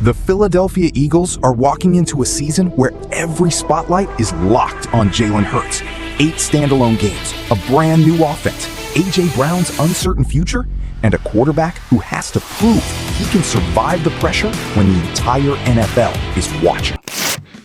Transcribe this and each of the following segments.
The Philadelphia Eagles are walking into a season where every spotlight is locked on Jalen Hurts. 8 standalone games, a brand new offense, A.J. Brown's uncertain future, and a quarterback who has to prove he can survive the pressure when the entire NFL is watching.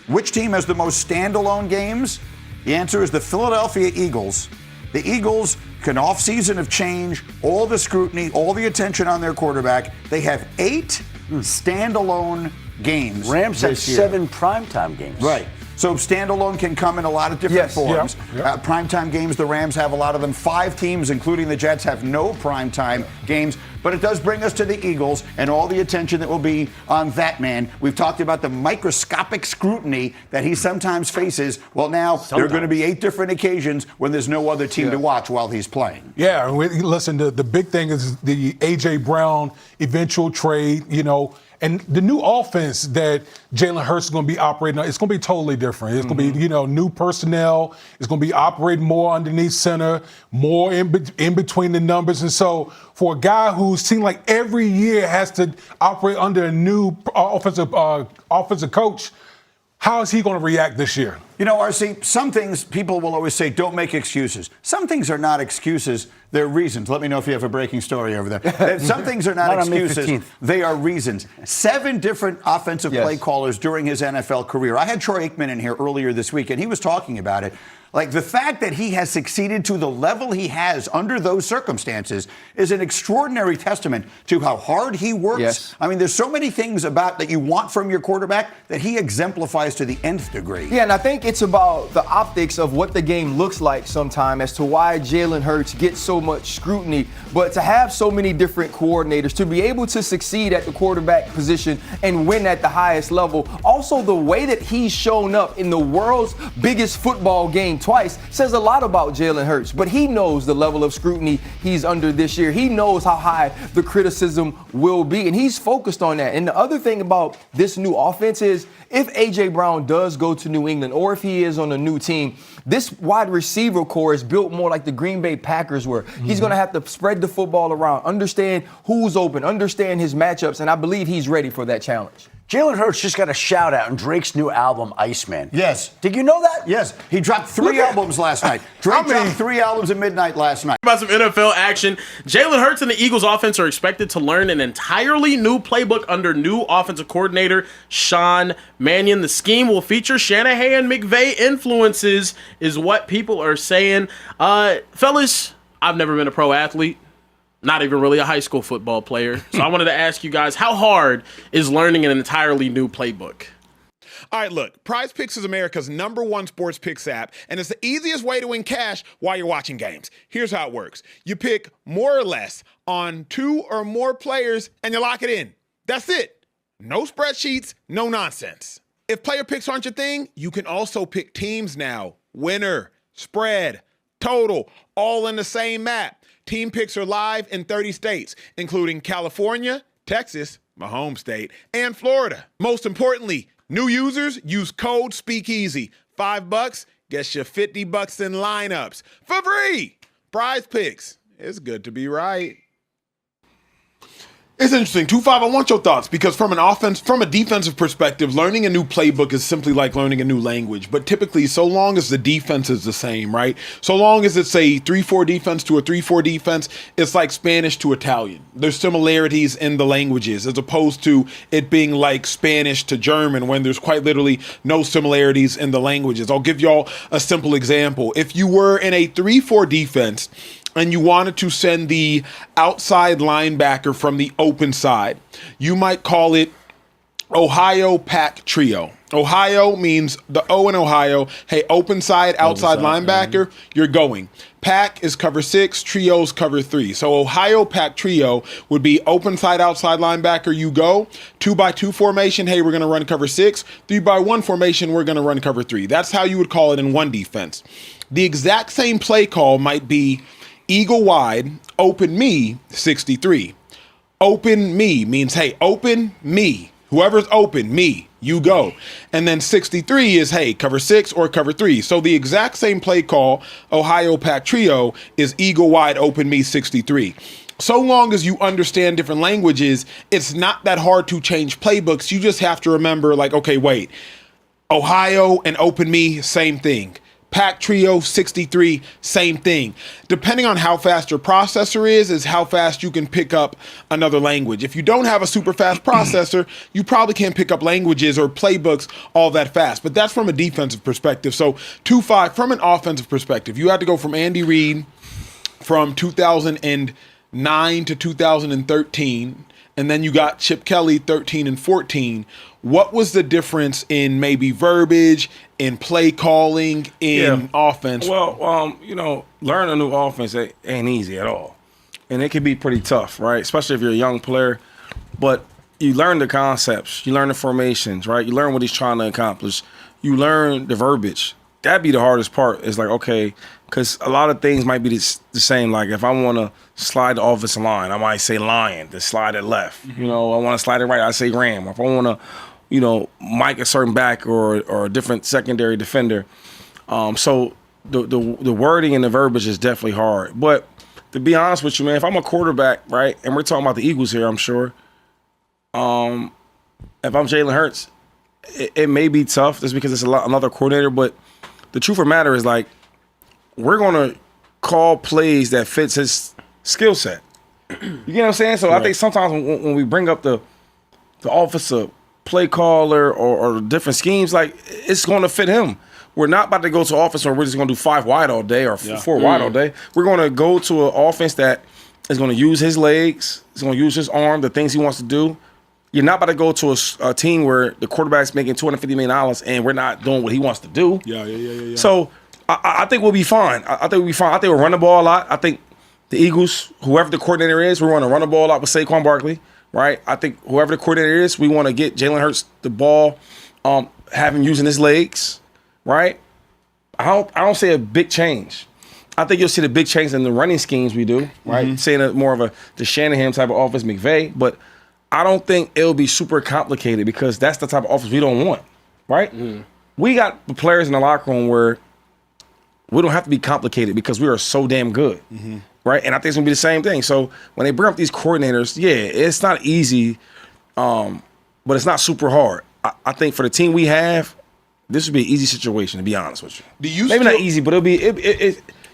Which team has the most standalone games? The answer is the Philadelphia Eagles. The Eagles can off-season of change, all the scrutiny, all the attention on their quarterback. They have 8 standalone games. Rams have this year. 7 primetime games. Right. So standalone can come in a lot of different forms. Yep. Primetime games, the Rams have a lot of them. 5 teams, including the Jets, have no primetime games. But it does bring us to the Eagles and all the attention that will be on that man. We've talked about the microscopic scrutiny that he sometimes faces. Well, now there are going to be 8 different occasions when there's no other team to watch while he's playing. Yeah, listen, the big thing is the A.J. Brown eventual trade, and the new offense that Jalen Hurts is going to be operating on, it's going to be totally different. It's going to be, new personnel. It's going to be operating more underneath center, more in between the numbers. And so for a guy who seems like every year has to operate under a new offensive coach, how is he going to react this year? RC, some things people will always say, don't make excuses. Some things are not excuses, they're reasons. Let me know if you have a breaking story over there. Some things are not excuses, they are reasons. 7 different offensive play callers during his NFL career. I had Troy Aikman in here earlier this week, and he was talking about it. Like, the fact that he has succeeded to the level he has under those circumstances is an extraordinary testament to how hard he works. Yes. I mean, there's so many things about that you want from your quarterback that he exemplifies to the nth degree. Yeah, and I think it's about the optics of what the game looks like sometime as to why Jalen Hurts gets so much scrutiny. But to have so many different coordinators, to be able to succeed at the quarterback position and win at the highest level, also the way that he's shown up in the world's biggest football game twice says a lot about Jalen Hurts. But he knows the level of scrutiny he's under this year. He knows how high the criticism will be, and he's focused on that. And the other thing about this new offense is if A.J. Brown does go to New England or if he is on a new team, this wide receiver core is built more like the Green Bay Packers were. He's going to have to spread the football around, understand who's open, understand his matchups, and I believe he's ready for that challenge. Jalen Hurts just got a shout out in Drake's new album, Iceman. Yes. Did you know that? Yes. He dropped 3 albums last night. Drake dropped 3 albums at midnight last night. About some NFL action, Jalen Hurts and the Eagles offense are expected to learn an entirely new playbook under new offensive coordinator Sean McMahon. The scheme will feature Shanahan McVay influences, is what people are saying. Fellas, I've never been a pro athlete. Not even really a high school football player. So I wanted to ask you guys, how hard is learning an entirely new playbook? All right, look, Prize Picks is America's #1 sports picks app, and it's the easiest way to win cash while you're watching games. Here's how it works. You pick more or less on 2 or more players, and you lock it in. That's it. No spreadsheets, no nonsense. If player picks aren't your thing, you can also pick teams now. Winner, spread, total, all in the same app. Team picks are live in 30 states, including California, Texas, my home state, and Florida. Most importantly, new users use code SPEAKEASY. $5 gets you $50 in lineups for free. Prize Picks. It's good to be right. It's interesting. 2-5, I want your thoughts, because from a defensive perspective, learning a new playbook is simply like learning a new language. But typically, so long as the defense is the same, right? So long as it's a 3-4 defense to a 3-4 defense, it's like Spanish to Italian. There's similarities in the languages, as opposed to it being like Spanish to German, when there's quite literally no similarities in the languages. I'll give y'all a simple example. If you were in a 3-4 defense, and you wanted to send the outside linebacker from the open side, you might call it Ohio Pack Trio. Ohio means the O in Ohio. Hey, open side, outside linebacker, you're going. Pack is cover 6, trios cover 3. So Ohio Pack Trio would be open side, outside linebacker, you go. 2x2 formation, hey, we're going to run cover 6. 3x1 formation, we're going to run cover 3. That's how you would call it in one defense. The exact same play call might be eagle wide, open me, 63. Open me means, hey, open me. Whoever's open, me, you go. And then 63 is, hey, cover 6 or cover 3. So the exact same play call, Ohio Pack Trio, is eagle wide, open me, 63. so long as you understand different languages, it's not that hard to change playbooks. You just have to remember, like, okay, wait, Ohio and Open Me, same thing. Pack Trio 63, same thing. Depending on how fast your processor is how fast you can pick up another language. If you don't have a super fast processor, you probably can't pick up languages or playbooks all that fast. But that's from a defensive perspective. So 2-5, from an offensive perspective, you had to go from Andy Reid from 2009 to 2013, and then you got Chip Kelly 13 and 14. What was the difference in maybe verbiage, in play calling, in offense? Well, learning a new offense ain't easy at all. And it can be pretty tough, right? Especially if you're a young player. But you learn the concepts. You learn the formations, right? You learn what he's trying to accomplish. You learn the verbiage. That'd be the hardest part. Is like, okay, because a lot of things might be the same. Like if I want to slide the offensive line, I might say lion to slide it left. I want to slide it right, I say ram. If I want to, mic a certain back or a different secondary defender. So the wording and the verbiage is definitely hard. But to be honest with you, man, if I'm a quarterback, right, and we're talking about the Eagles here, I'm sure. If I'm Jalen Hurts, it may be tough just because it's another coordinator. But the truth of the matter is, like, we're going to call plays that fits his skill set. You get what I'm saying? So right. I think sometimes when we bring up the offensive play caller or different schemes, like, it's going to fit him. We're not about to go to an offense where we're just going to do 5 wide all day or 4 wide all day. We're going to go to an offense that is going to use his legs, is going to use his arm, the things he wants to do. You're not about to go to a team where the quarterback's making $250 million and we're not doing what he wants to do. Yeah. So I think we'll be fine. I think we'll be fine. I think we'll run the ball a lot. I think the Eagles, whoever the coordinator is, we're going to run the ball a lot with Saquon Barkley. Right, I think whoever the coordinator is, we want to get Jalen Hurts the ball, have him using his legs. Right, I don't say a big change. I think you'll see the big change in the running schemes we do. Right, saying it more of the Shanahan type of offense, McVay. But I don't think it'll be super complicated because that's the type of offense we don't want. Right, we got the players in the locker room where we don't have to be complicated because we are so damn good. Right, and I think it's gonna be the same thing. So when they bring up these coordinators, it's not easy, but it's not super hard. I think for the team we have, this would be an easy situation, to be honest with you. Maybe not easy, but it'll be.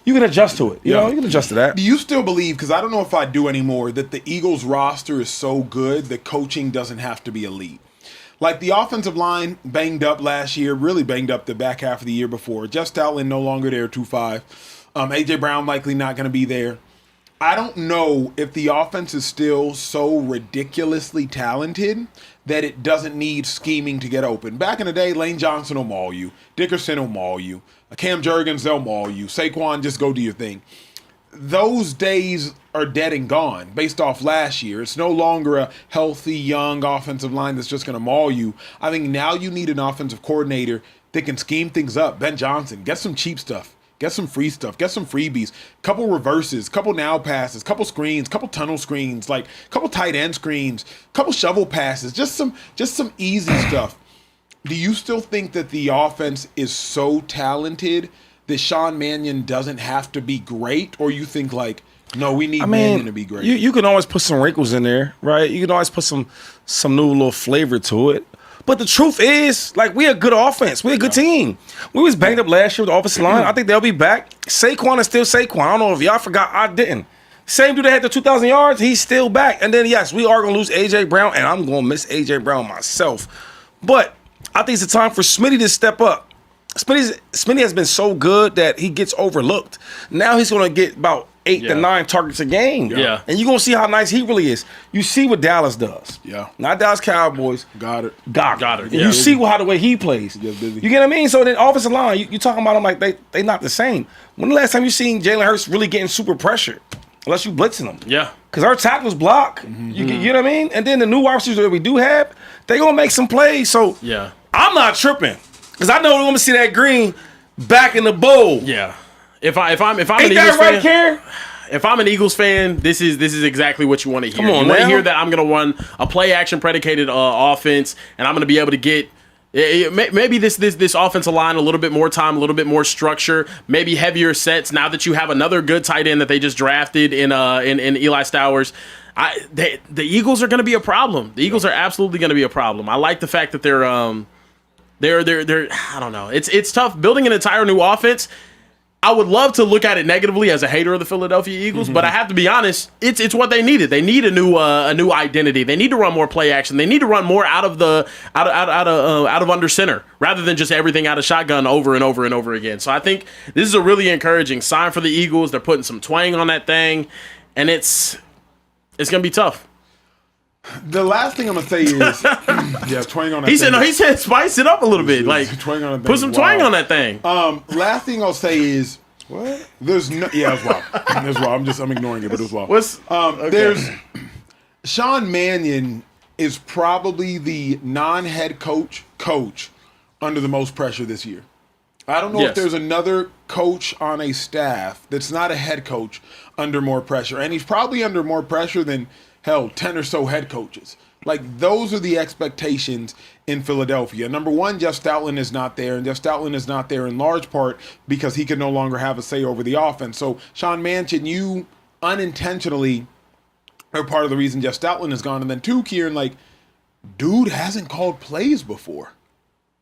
You can adjust to it. You know, you can adjust to that. Do you still believe? Because I don't know if I do anymore. That the Eagles roster is so good that coaching doesn't have to be elite. Like the offensive line banged up last year, really banged up the back half of the year before. Jeff Stoutland no longer there, 2-5. A.J. Brown likely not going to be there. I don't know if the offense is still so ridiculously talented that it doesn't need scheming to get open. Back in the day, Lane Johnson will maul you. Dickerson will maul you. Cam Jurgens, they'll maul you. Saquon, just go do your thing. Those days are dead and gone based off last year. It's no longer a healthy, young offensive line that's just going to maul you. I think now you need an offensive coordinator that can scheme things up. Ben Johnson, get some cheap stuff. Get some free stuff. Get some freebies. Couple reverses. Couple now passes. Couple screens. Couple tunnel screens. Like couple tight end screens. Couple shovel passes. Just some easy stuff. Do you still think that the offense is so talented that Sean McMahon doesn't have to be great, or you think like, no, we need Mannion to be great? You can always put some wrinkles in there, right? You can always put some new little flavor to it. But the truth is, like, we're a good offense. We're a good team. We was banged up last year with the offensive line. I think they'll be back. Saquon is still Saquon. I don't know if y'all forgot. I didn't. Same dude that had the 2,000 yards, he's still back. And then, yes, we are going to lose A.J. Brown, and I'm going to miss A.J. Brown myself. But I think it's the time for Smitty to step up. Smitty has been so good that he gets overlooked. Now he's going to get about 8 to 9 targets a game. Yeah. And you're going to see how nice he really is. You see what Dallas does. Yeah. Not Dallas Cowboys. Got it. And you see how the way he plays. You get what I mean? So then offensive line, you talking about them like they not the same. When the last time you seen Jalen Hurts really getting super pressured? Unless you blitzing them. Yeah. Because our tackles block. You know what I mean? And then the new wide receivers that we do have, they going to make some plays. So I'm not tripping. Because I know we're going to see that green back in the bowl. Yeah. If I'm an Eagles right, fan, Karen? If I'm an Eagles fan, this is exactly what you want to hear. Come on, you want to hear that I'm going to run a play action predicated offense, and I'm going to be able to get Maybe this offensive line, a little bit more time, a little bit more structure, maybe heavier sets. Now that you have another good tight end that they just drafted in Eli Stowers, the Eagles are going to be a problem. The Eagles are absolutely going to be a problem. I like the fact that they're I don't know. It's tough building an entire new offense. I would love to look at it negatively as a hater of the Philadelphia Eagles, but I have to be honest, it's what they needed. They need a new identity. They need to run more play action. They need to run more out of under center rather than just everything out of shotgun over and over and over again. So I think this is a really encouraging sign for the Eagles. They're putting some twang on that thing, and it's gonna be tough. The last thing I'm gonna say is, yeah, twang on that. He said, spice it up a little bit, like twang on that put some twang on that thing. Last thing I'll say is, what? There's no, yeah, it's wild. It's wild. I'm ignoring it, but it's wild. There's Sean Mannion is probably the non-head coach under the most pressure this year. I don't know if there's another coach on a staff that's not a head coach under more pressure, and he's probably under more pressure than 10 or so head coaches. Like, those are the expectations in Philadelphia. Number one, Jeff Stoutland is not there, and Jeff Stoutland is not there in large part because he can no longer have a say over the offense. So, Sean Mannion, you unintentionally are part of the reason Jeff Stoutland is gone. And then two, Kieran, like, dude hasn't called plays before.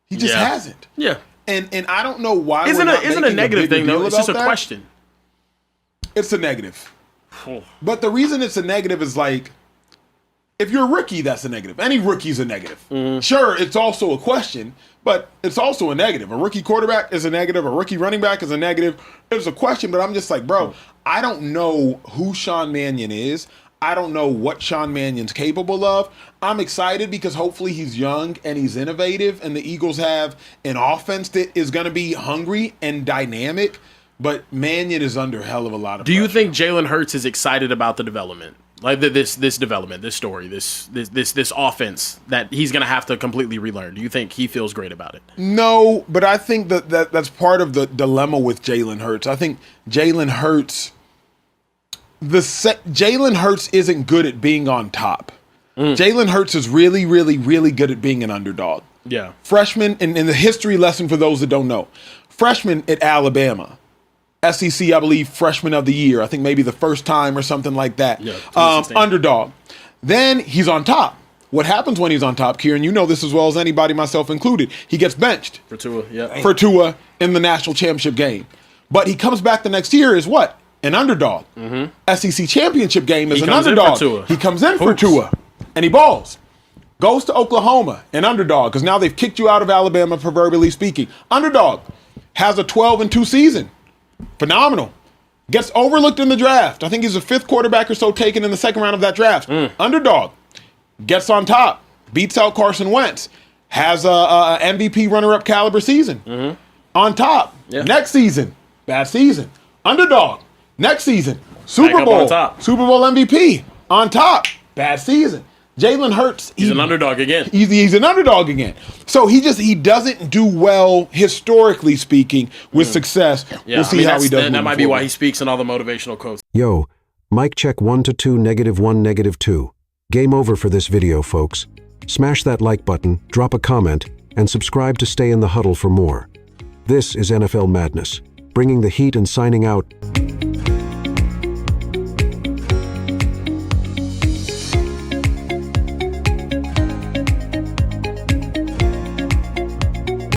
He just hasn't. Yeah. And I don't know why. Isn't a negative thing, though? It's just a question. It's a negative. But the reason it's a negative is, like, if you're a rookie, that's a negative. Any rookie's a negative. Sure, it's also a question, but it's also a negative. A rookie quarterback is a negative. A rookie running back is a negative. It's a question, but I'm just like, bro, I don't know who Sean Mannion is. I don't know what Sean Mannion's capable of. I'm excited because hopefully he's young and he's innovative, and the Eagles have an offense that is going to be hungry and dynamic, but Mannion is under a hell of a lot of pressure. Do you think Jalen Hurts is excited about the development? Like this development, this story, this offense that he's going to have to completely relearn. Do you think he feels great about it? No, but I think that's part of the dilemma with Jalen Hurts. I think Jalen Hurts isn't good at being on top. Jalen Hurts is really, really, really good at being an underdog. Yeah. Freshman, and the history lesson for those that don't know, freshman at Alabama. SEC, I believe, freshman of the year. I think maybe the first time or something like that. Yeah, underdog. Then he's on top. What happens when he's on top, Kieran? You know this as well as anybody, myself included. He gets benched for Tua. For Tua in the national championship game. But he comes back the next year as what? An underdog. SEC championship game is an underdog. He comes in for Tua, and he balls. Goes to Oklahoma, an underdog, because now they've kicked you out of Alabama, proverbially speaking. Underdog. Has a 12-2 season. Phenomenal. Gets overlooked in the draft. I think he's the fifth quarterback or so taken in the second round of that draft. Underdog. Gets on top. Beats out Carson Wentz. Has a MVP runner-up caliber season. On top. Yeah. Next season. Bad season. Underdog. Next season. Super Bowl. On top. Super Bowl MVP. On top. Bad season. Jalen Hurts. He's an underdog again. He's an underdog again. So he doesn't do well, historically speaking, with success. Yeah, we'll see how he does. That might be why he speaks in all the motivational quotes. Yo, mic check 1 to 2, -1, -2. Game over for this video, folks. Smash that like button, drop a comment, and subscribe to stay in the huddle for more. This is NFL Madness, bringing the heat and signing out.